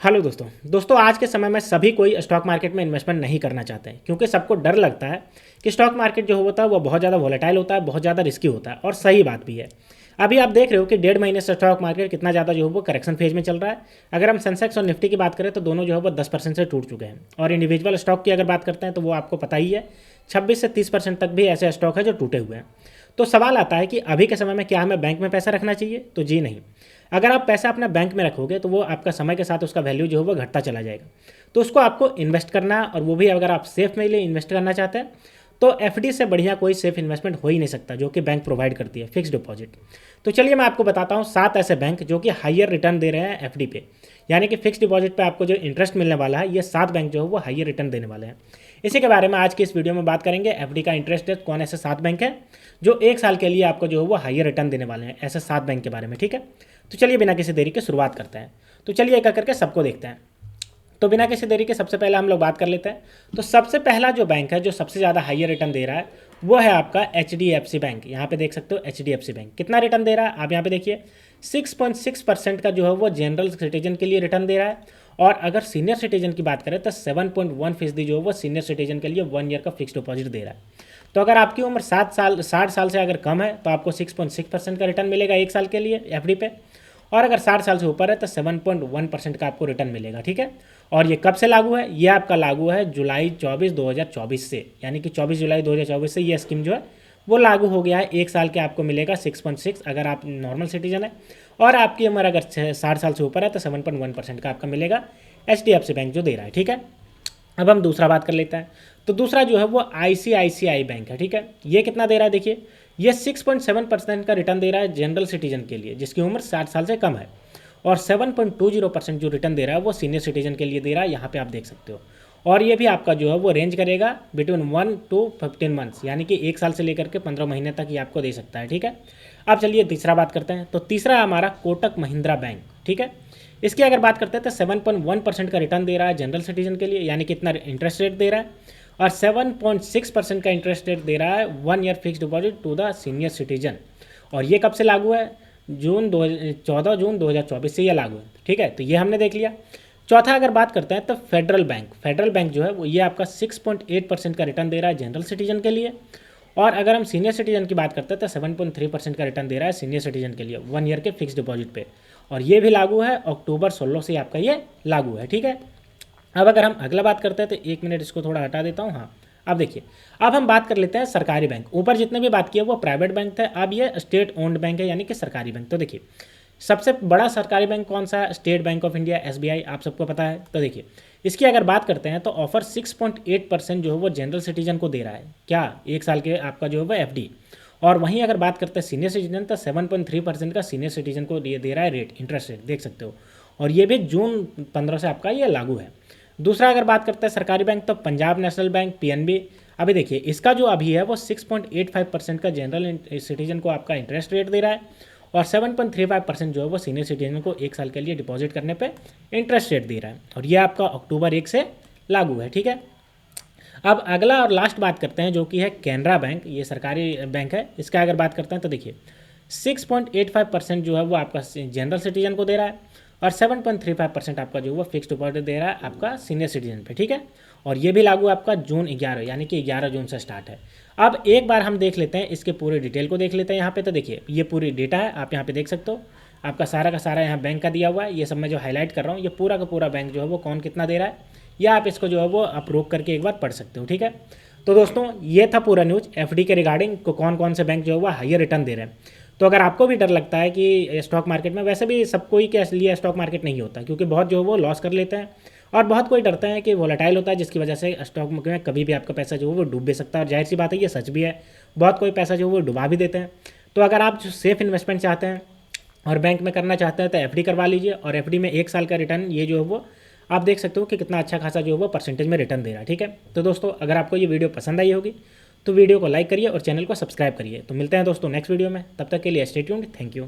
Hello दोस्तों आज के समय में सभी कोई स्टॉक मार्केट में इन्वेस्टमेंट नहीं करना चाहते हैं क्योंकि सबको डर लगता है कि स्टॉक मार्केट जो होता है वो बहुत ज़्यादा वोलेटाइल होता है, बहुत ज़्यादा रिस्की होता है। और सही बात भी है। अभी आप देख रहे हो कि 1.5 महीने से स्टॉक मार्केट कितना ज़्यादा जो है वो करेक्शन फेज में चल रहा है। अगर हम सेंसेक्स और निफ्टी की बात करें तो दोनों जो है वो 10% से टूट चुके हैं। और इंडिविजुअल स्टॉक की अगर बात करते हैं तो वो आपको पता ही है 26 से 30% तक भी ऐसे स्टॉक है जो टूटे हुए हैं। तो सवाल आता है कि अभी के समय में क्या हमें बैंक में पैसा रखना चाहिए? तो जी नहीं। अगर आप पैसा अपना बैंक में रखोगे तो वो आपका समय के साथ उसका वैल्यू जो है वो घटता चला जाएगा। तो उसको आपको इन्वेस्ट करना है, और वो भी अगर आप सेफ में लिए इन्वेस्ट करना चाहते हैं तो एफडी से बढ़िया कोई सेफ इन्वेस्टमेंट हो ही नहीं सकता जो कि बैंक प्रोवाइड करती है, फिक्स डिपॉजिट। तो चलिए मैं आपको बताता हूँ 7 ऐसे बैंक जो कि हायर रिटर्न दे रहे हैं एफडी पे, यानी कि फिक्स डिपॉजिट पे आपको जो इंटरेस्ट मिलने वाला है, ये 7 बैंक जो है वो हायर रिटर्न देने वाले हैं। इसी के बारे में आज की इस वीडियो में बात करेंगे। एफडी का इंटरेस्ट रेट कौन ऐसे 7 बैंक हैं जो 1 साल के लिए आपको जो है वो हायर रिटर्न देने वाले हैं, ऐसे 7 बैंक के बारे में, ठीक है। तो चलिए बिना किसी देरी के शुरुआत करते हैं। तो चलिए एक करके सबको देखते हैं। तो बिना किसी देरी के सबसे पहले हम लोग बात कर लेते हैं। तो सबसे पहला जो बैंक है जो सबसे ज़्यादा हाईयर रिटर्न दे रहा है वो है आपका HDFC बैंक। यहाँ पे देख सकते हो HDFC बैंक कितना रिटर्न दे रहा है, आप यहाँ पे देखिए 6.6% का जो है वो जनरल सिटीजन के लिए रिटर्न दे रहा है। और अगर सीनियर सिटीजन की बात करें तो 7.1% जो है वो सीनियर सिटीजन के लिए 1 ईयर का फिक्स डिपॉजिट दे रहा है। तो अगर आपकी उम्र 60 साल से अगर कम है तो आपको 6.6% का रिटर्न मिलेगा 1 साल के लिए एफडी पे। और अगर 60 साल से ऊपर है तो 7.1% का आपको रिटर्न मिलेगा, ठीक है। और ये कब से लागू है? ये आपका लागू है जुलाई 2024 से, यानी कि 24 जुलाई 2024 से ये स्कीम जो है वो लागू हो गया है। 1 साल के आपको मिलेगा 6.6 अगर आप नॉर्मल सिटीजन है, और आपकी उम्र अगर 60 साल से ऊपर है तो 7.1% का आपका मिलेगा HDFC बैंक जो दे रहा है, ठीक है। अब हम दूसरा बात कर लेते हैं। तो दूसरा जो है वो ICICI बैंक है, ठीक है। ये कितना दे रहा है? देखिए ये 6.7% का रिटर्न दे रहा है जनरल सिटीजन के लिए जिसकी उम्र 60 साल से कम है। और 7.20% जो रिटर्न दे रहा है वो सीनियर सिटीजन के लिए दे रहा है, यहाँ पे आप देख सकते हो। और ये भी आपका जो है वो रेंज करेगा बिटवीन 1 to 15 मंथ्स, यानी कि 1 साल से लेकर के 15 महीने तक ये आपको दे सकता है, ठीक है। अब चलिए तीसरा बात करते हैं। तो तीसरा है हमारा कोटक महिंद्रा बैंक, ठीक है। इसकी अगर बात करते हैं तो 7.1% का रिटर्न दे रहा है जनरल सिटीजन के लिए, यानी कि इतना इंटरेस्ट रेट दे रहा है। और 7.6% का इंटरेस्ट रेट दे रहा है 1 year fix deposit to the senior citizen. और ये कब से लागू है? 14 जून 2024 से ये लागू है, ठीक है। तो ये हमने देख लिया। चौथा अगर बात करते हैं तो फेडरल बैंक जो है वो ये आपका 6.8% का रिटर्न दे रहा है जनरल सिटीजन के लिए। और अगर हम सीनियर सिटीजन की बात करते हैं तो 7.3% का रिटर्न दे रहा है सीनियर सिटीजन के लिए 1 ईयर के फिक्स डिपॉजिट पे। और ये भी लागू है अक्टूबर 16 से आपका ये लागू है, ठीक है। अब अगर हम अगला बात करते हैं तो 1 मिनट इसको थोड़ा हटा देता हूँ। हाँ, अब देखिए अब हम बात कर लेते हैं सरकारी बैंक। ऊपर जितने भी बात किए वो प्राइवेट बैंक थे, अब ये स्टेट ओन्ड बैंक है, यानी कि सरकारी बैंक। तो देखिए सबसे बड़ा सरकारी बैंक कौन सा है? State bank of India, SBI, आप सबको पता है। तो देखिए इसकी अगर बात करते हैं तो ऑफर 6.8% जो है वो जनरल सिटीजन को दे रहा है, क्या 1 साल के आपका जो है वो एफडी। और वहीं अगर बात करते हैं सीनियर सिटीजन तो 7.3% का सीनियर सिटीजन को दे रहा है रेट, इंटरेस्ट रेट, देख सकते हो। और ये भी जून 15 से आपका ये लागू है। दूसरा अगर बात करते हैं सरकारी बैंक तो पंजाब नेशनल बैंक, PNB। अभी देखिए इसका जो अभी है वो 6.85% का जनरल सिटीजन को आपका इंटरेस्ट रेट दे रहा है। और 7.35% जो है वो सीनियर सिटीजन को 1 साल के लिए डिपॉजिट करने पे इंटरेस्ट रेट दे रहा है। और ये आपका अक्टूबर 1 से लागू है, ठीक है। अब अगला और लास्ट बात करते हैं जो कि है कैनरा बैंक। ये सरकारी बैंक है। इसका अगर बात करते हैं तो देखिए 6.85% जो है वो आपका जनरल सिटीजन को दे रहा है। और 7.35% आपका जो वो फिक्स डिपॉजिट दे रहा है आपका सीनियर सिटीजन पे, ठीक है। और ये भी लागू आपका जून 11, यानी कि 11 जून से स्टार्ट है। अब एक बार हम देख लेते हैं इसके पूरे डिटेल को देख लेते हैं यहाँ पे। तो देखिए ये पूरी डेटा है, आप यहाँ पे देख सकते हो। आपका सारा का सारा यहाँ बैंक का दिया हुआ है। ये सब मैं जो हाईलाइट कर रहा हूँ ये पूरा का पूरा बैंक जो है वो कौन कितना दे रहा है, या आप इसको जो है वो आप रोक करके एक बार पढ़ सकते हो, ठीक है। तो दोस्तों ये था पूरा न्यूज़ एफडी के रिगार्डिंग कौन कौन से बैंक जो है वो हाईयर रिटर्न दे रहे हैं। तो अगर आपको भी डर लगता है कि स्टॉक मार्केट में, वैसे भी सबको ही के लिए स्टॉक मार्केट नहीं होता, क्योंकि बहुत जो है वो लॉस कर लेते हैं। और बहुत कोई डरते हैं कि वोलेटाइल होता है जिसकी वजह से स्टॉक में कभी भी आपका पैसा जो है वो डूब भी सकता है। और जाहिर सी बात है ये सच भी है, बहुत कोई पैसा जो है वो डुबा भी देते हैं। तो अगर आप जो सेफ इन्वेस्टमेंट चाहते हैं और बैंक में करना चाहते हैं तो एफडी करवा लीजिए। और एफडी में 1 साल का रिटर्न ये जो है वो आप देख सकते हो कि कितना अच्छा खासा जो है वो परसेंटेज में रिटर्न दे रहा है, ठीक है। तो दोस्तों अगर आपको ये वीडियो पसंद आई होगी तो वीडियो को लाइक करिए और चैनल को सब्सक्राइब करिए। तो मिलते हैं दोस्तों नेक्स्ट वीडियो में, तब तक के लिए स्टे ट्यून्ड, थैंक यू।